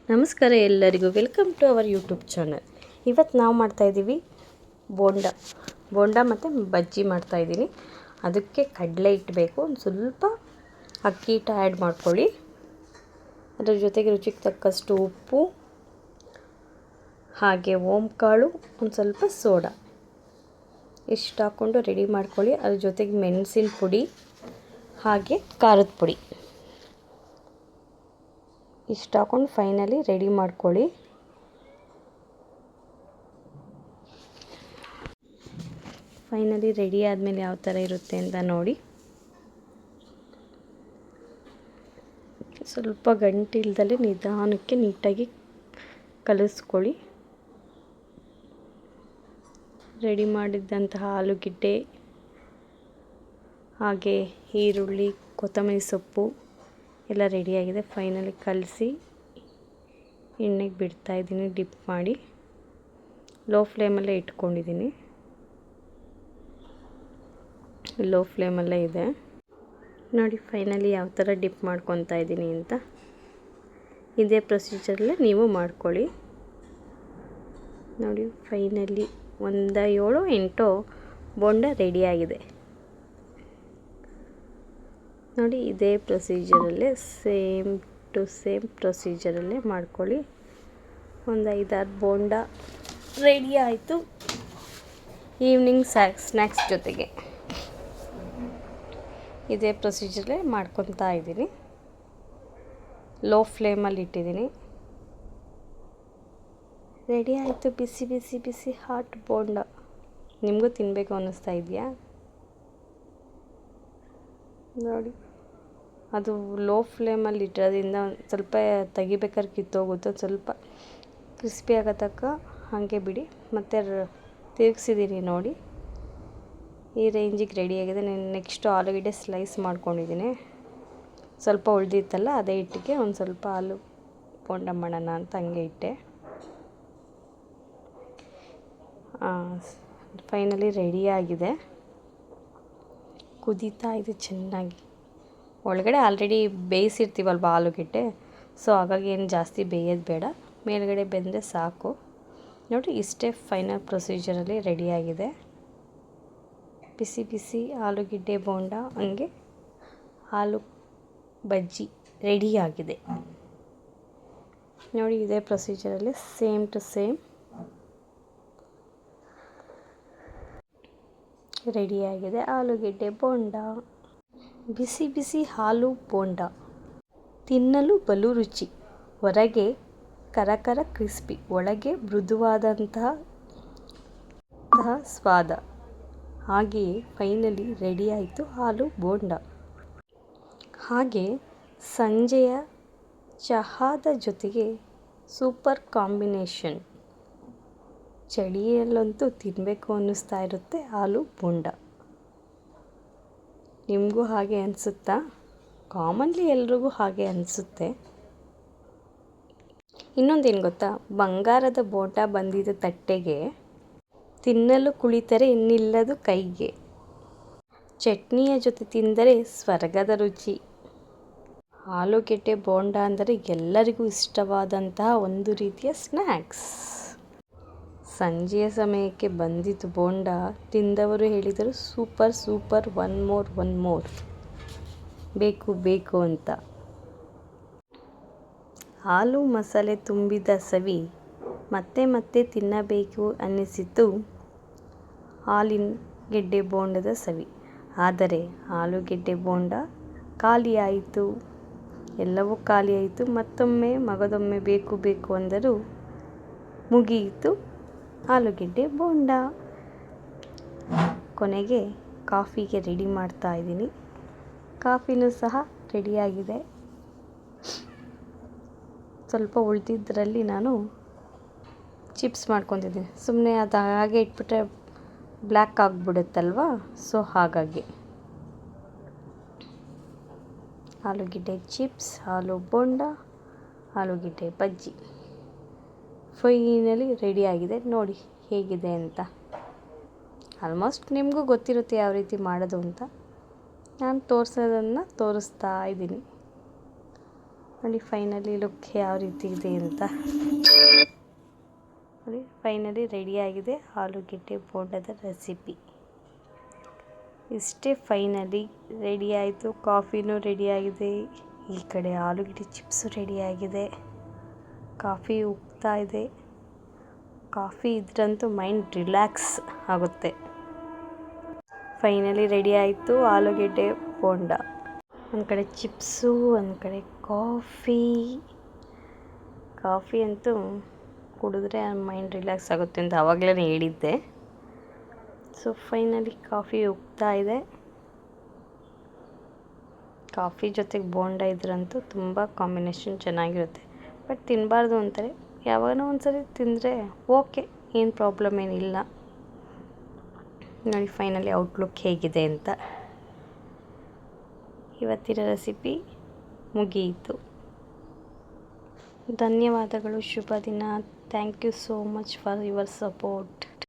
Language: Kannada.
ನಮಸ್ಕಾರ ಎಲ್ಲರಿಗೂ, welcome to our YouTube channel. ಇವತ್ತು ನಾವು ಮಾಡ್ತಾಯಿದ್ದೀವಿ ಬೋಂಡ ಮತ್ತು ಬಜ್ಜಿ ಮಾಡ್ತಾಯಿದ್ದೀನಿ. ಅದಕ್ಕೆ ಕಡಲೆ ಹಿಟ್ಟು ಬೇಕು, ಒಂದು ಸ್ವಲ್ಪ ಅಕ್ಕಿ ಹಿಟ್ಟು ಆ್ಯಡ್ ಮಾಡ್ಕೊಳ್ಳಿ. ಅದರ ಜೊತೆಗೆ ರುಚಿಗೆ ತಕ್ಕಷ್ಟು ಉಪ್ಪು, ಹಾಗೆ ಓಂಕಾಳು, ಒಂದು ಸ್ವಲ್ಪ ಸೋಡಾ ಇಷ್ಟು ಹಾಕ್ಕೊಂಡು ರೆಡಿ ಮಾಡ್ಕೊಳ್ಳಿ. ಅದ್ರ ಜೊತೆಗೆ ಮೆಣಸಿನ ಪುಡಿ ಹಾಗೆ ಖಾರದ ಪುಡಿ ಇಷ್ಟು ಹಾಕ್ಕೊಂಡು ಫೈನಲಿ ರೆಡಿ ಮಾಡ್ಕೊಳ್ಳಿ. ಫೈನಲಿ ರೆಡಿ ಆದಮೇಲೆ ಯಾವ ಥರ ಇರುತ್ತೆ ಅಂತ ನೋಡಿ. ಸ್ವಲ್ಪ ಗಂಟಿಲ್ದಲೇ ನಿಧಾನಕ್ಕೆ ನೀಟಾಗಿ ಕಲಿಸ್ಕೊಳ್ಳಿ. ರೆಡಿ ಮಾಡಿದ್ದಂತಹ ಆಲೂಗೆಡ್ಡೆ ಹಾಗೆ ಈರುಳ್ಳಿ, ಕೊತ್ತಂಬರಿ ಸೊಪ್ಪು ಎಲ್ಲ ರೆಡಿಯಾಗಿದೆ. ಫೈನಲಿ ಕಲಸಿ ಎಣ್ಣೆಗೆ ಬಿಡ್ತಾಯಿದ್ದೀನಿ. ಡಿಪ್ ಮಾಡಿ ಲೋ ಫ್ಲೇಮಲ್ಲೇ ಇಟ್ಕೊಂಡಿದ್ದೀನಿ. ಲೋ ಫ್ಲೇಮಲ್ಲೇ ಇದೆ ನೋಡಿ. ಫೈನಲಿ ಯಾವ ಥರ ಡಿಪ್ ಮಾಡ್ಕೊತಾ ಇದ್ದೀನಿ ಅಂತ ಇದೇ ಪ್ರೊಸೀಜರಲ್ಲೇ ನೀವು ಮಾಡ್ಕೊಳ್ಳಿ ನೋಡಿ. ಫೈನಲಿ 7-8 ಬೋಂಡ ರೆಡಿಯಾಗಿದೆ ನೋಡಿ. ಇದೇ ಪ್ರೊಸೀಜರಲ್ಲೇ ಸೇಮ್ ಟು ಸೇಮ್ ಪ್ರೊಸೀಜರಲ್ಲೇ ಮಾಡ್ಕೊಳ್ಳಿ. ಒಂದು 5-6 ಬೋಂಡ ರೆಡಿ ಆಯಿತು ಈವ್ನಿಂಗ್ ಸ್ನ್ಯಾಕ್ಸ್ ಜೊತೆಗೆ. ಇದೇ ಪ್ರೊಸೀಜರಲ್ಲೇ ಮಾಡ್ಕೊತಾ ಇದ್ದೀನಿ. ಲೋ ಫ್ಲೇಮಲ್ಲಿ ಇಟ್ಟಿದ್ದೀನಿ. ರೆಡಿ ಆಯಿತು ಬಿಸಿ ಬಿಸಿ ಬಿಸಿ ಹಾಟ್ ಬೋಂಡ. ನಿಮಗೂ ತಿನ್ನಬೇಕು ಅನ್ನಿಸ್ತಾ ಇದೆಯಾ ನೋಡಿ. ಅದು ಲೋ ಫ್ಲೇಮಲ್ಲಿ ಇಟ್ಟಿರೋದ್ರಿಂದ ಸ್ವಲ್ಪ ತೆಗಿಬೇಕಾದ್ರೆ ಕಿತ್ತೋಗುತ್ತೆ. ಸ್ವಲ್ಪ ಕ್ರಿಸ್ಪಿ ಆಗೋ ತನಕ ಹಾಗೆ ಬಿಡಿ. ಮತ್ತು ತಿರುಗಿಸಿದ್ದೀನಿ ನೋಡಿ. ಈ ರೇಂಜಿಗೆ ರೆಡಿಯಾಗಿದೆ. ನೆಕ್ಸ್ಟು ಆಲೂಗಡ್ಡೆ ಸ್ಲೈಸ್ ಮಾಡ್ಕೊಂಡಿದ್ದೀನಿ. ಸ್ವಲ್ಪ ಉಳಿದಿತ್ತಲ್ಲ, ಅದೇ ಹಿಟ್ಟಿಗೆ ಒಂದು ಸ್ವಲ್ಪ ಆಲೂ ಬೋಂಡ ಮಾಡೋಣ ಅಂತ ಹಂಗೆ ಇಟ್ಟೆ. ಫೈನಲಿ ರೆಡಿಯಾಗಿದೆ. ಕುದೀತಾ ಇದೆ ಚೆನ್ನಾಗಿ. ಒಳಗಡೆ ಆಲ್ರೆಡಿ ಬೇಯಿಸಿರ್ತೀವಲ್ವ ಆಲೂಗೆಡ್ಡೆ, ಸೊ ಹಾಗಾಗಿ ಏನು ಜಾಸ್ತಿ ಬೇಯೋದು ಬೇಡ. ಮೇಲ್ಗಡೆ ಬೆಂದರೆ ಸಾಕು ನೋಡಿ. ಇಷ್ಟೇ ಫೈನಲ್ ಪ್ರೊಸೀಜರಲ್ಲಿ ರೆಡಿಯಾಗಿದೆ. ಬಿಸಿ ಬಿಸಿ ಆಲೂಗೆಡ್ಡೆ ಬೋಂಡ ಹಂಗೆ ಆಲೂ ಬಜ್ಜಿ ರೆಡಿಯಾಗಿದೆ ನೋಡಿ. ಇದೇ ಪ್ರೊಸೀಜರಲ್ಲಿ ಸೇಮ್ ಟು ಸೇಮ್ ರೆಡಿಯಾಗಿದೆ ಆಲೂಗೆಡ್ಡೆ ಬೋಂಡ. ಬಿಸಿ ಬಿಸಿ ಹಾಲು ಬೋಂಡ ತಿನ್ನಲು ಬಲು ರುಚಿ. ಹೊರಗೆ ಕರಕರ ಕ್ರಿಸ್ಪಿ, ಒಳಗೆ ಮೃದುವಾದಂತಹ ಸ್ವಾದ. ಹಾಗೆಯೇ ಫೈನಲಿ ರೆಡಿಯಾಯಿತು ಹಾಲು ಬೋಂಡ. ಹಾಗೆ ಸಂಜೆಯ ಚಹಾದ ಜೊತೆಗೆ ಸೂಪರ್ ಕಾಂಬಿನೇಷನ್. ಚಳಿಯಲ್ಲಂತೂ ತಿನ್ನಬೇಕು ಅನ್ನಿಸ್ತಾ ಇರುತ್ತೆ ಆಲೂ ಬೋಂಡ. ನಿಮಗೂ ಹಾಗೆ ಅನಿಸುತ್ತಾ? ಕಾಮನ್ಲಿ ಎಲ್ರಿಗೂ ಹಾಗೆ ಅನಿಸುತ್ತೆ. ಇನ್ನೊಂದೇನು ಗೊತ್ತಾ, ಬಂಗಾರದ ಬೋಂಡ ಬಂದಿದ್ದ ತಟ್ಟೆಗೆ ತಿನ್ನಲು ಕುಳಿತರೆ ಇನ್ನಿಲ್ಲದು ಕೈಗೆ. ಚಟ್ನಿಯ ಜೊತೆ ತಿಂದರೆ ಸ್ವರ್ಗದ ರುಚಿ. ಆಲೂಗೆಡ್ಡೆ ಬೋಂಡ ಅಂದರೆ ಎಲ್ಲರಿಗೂ ಇಷ್ಟವಾದಂತಹ ಒಂದು ರೀತಿಯ ಸ್ನ್ಯಾಕ್ಸ್. ಸಂಜೆಯ ಸಮಯಕ್ಕೆ ಬಂದಿದ್ದು ಬೋಂಡ ತಿಂದವರು ಹೇಳಿದರು, ಸೂಪರ್ ಸೂಪರ್, ಒನ್ ಮೋರ್ ಬೇಕು ಬೇಕು ಅಂತ. ಹಾಲು ಮಸಾಲೆ ತುಂಬಿದ ಸವಿ ಮತ್ತೆ ಮತ್ತೆ ತಿನ್ನಬೇಕು ಅನ್ನಿಸಿತು. ಆಲೂಗೆಡ್ಡೆ ಬೋಂಡದ ಸವಿ. ಆದರೆ ಆಲೂಗೆಡ್ಡೆ ಬೋಂಡ ಖಾಲಿಯಾಯಿತು. ಎಲ್ಲವೂ ಖಾಲಿಯಾಯಿತು. ಮತ್ತೊಮ್ಮೆ ಮಗದೊಮ್ಮೆ ಬೇಕು ಬೇಕು ಅಂದರೂ ಮುಗಿಯಿತು ಆಲೂಗೆಡ್ಡೆ ಬೋಂಡ. ಕೊನೆಗೆ ಕಾಫಿಗೆ ರೆಡಿ ಮಾಡ್ತಾ ಇದ್ದೀನಿ. ಕಾಫಿನೂ ಸಹ ರೆಡಿಯಾಗಿದೆ. ಸ್ವಲ್ಪ ಉಳಿದಿದ್ದರಲ್ಲಿ ನಾನು ಚಿಪ್ಸ್ ಮಾಡ್ಕೊತಿದ್ದೀನಿ. ಸುಮ್ಮನೆ ಅದು ಹಾಗೆ ಇಟ್ಬಿಟ್ರೆ ಬ್ಲ್ಯಾಕ್ ಆಗಿಬಿಡುತ್ತಲ್ವ, ಸೊ ಹಾಗಾಗಿ ಆಲೂಗೆಡ್ಡೆ ಚಿಪ್ಸ್, ಆಲೂ ಬೋಂಡ, ಆಲೂಗೆಡ್ಡೆ ಬಜ್ಜಿ ಫೈನಲಿ ರೆಡಿಯಾಗಿದೆ. ನೋಡಿ ಹೇಗಿದೆ ಅಂತ. ಆಲ್ಮೋಸ್ಟ್ ನಿಮಗೂ ಗೊತ್ತಿರುತ್ತೆ ಯಾವ ರೀತಿ ಮಾಡೋದು ಅಂತ. ನಾನು ತೋರಿಸೋದನ್ನು ತೋರಿಸ್ತಾ ಇದ್ದೀನಿ ನೋಡಿ ಫೈನಲಿ ಲುಕ್ ಯಾವ ರೀತಿ ಇದೆ ಅಂತ. ನೋಡಿ ಫೈನಲಿ ರೆಡಿಯಾಗಿದೆ ಆಲೂಗೆಡ್ಡೆ ಬೋಂಡದ ರೆಸಿಪಿ. ಇಷ್ಟೇ ಫೈನಲಿ ರೆಡಿ ಆಯಿತು. ಕಾಫಿನೂ ರೆಡಿಯಾಗಿದೆ, ಈ ಕಡೆ ಆಲೂಗೆಡ್ಡೆ ಚಿಪ್ಸು ರೆಡಿಯಾಗಿದೆ, ಕಾಫಿ ಉಗ್ತಾ ಇದೆ. ಕಾಫಿ ಇದ್ರಂತೂ ಮೈಂಡ್ ರಿಲ್ಯಾಕ್ಸ್ ಆಗುತ್ತೆ. ಫೈನಲಿ ರೆಡಿ ಆಯಿತು ಆಲೂಗೆಡ್ಡೆ ಬೋಂಡ. ಒಂದು ಕಡೆ ಚಿಪ್ಸು, ಒಂದು ಕಡೆ ಕಾಫಿ ಅಂತೂ ಕುಡಿದ್ರೆ ಮೈಂಡ್ ರಿಲ್ಯಾಕ್ಸ್ ಆಗುತ್ತೆ ಅಂತ ಆವಾಗಲೇ ಹೇಳಿದ್ದೆ. ಸೊ ಫೈನಲಿ ಕಾಫಿ ಉಗ್ತಾ ಇದೆ. ಕಾಫಿ ಜೊತೆಗೆ ಬೋಂಡ ಇದ್ರಂತೂ ತುಂಬ ಕಾಂಬಿನೇಷನ್ ಚೆನ್ನಾಗಿರುತ್ತೆ. ಬಟ್ ತಿನ್ನಬಾರ್ದು ಅಂತಾರೆ, ಯಾವಾಗನೋ ಒಂದ್ಸರಿ ತಿಂದರೆ ಓಕೆ, ಏನು ಪ್ರಾಬ್ಲಮ್ ಏನಿಲ್ಲ. ನೋಡಿ ಫೈನಲಿ ಔಟ್ಲುಕ್ ಹೇಗಿದೆ ಅಂತ. ಇವತ್ತಿನ ರೆಸಿಪಿ ಮುಗಿಯಿತು. ಧನ್ಯವಾದಗಳು. ಶುಭ ದಿನ. Thank you so much for your support.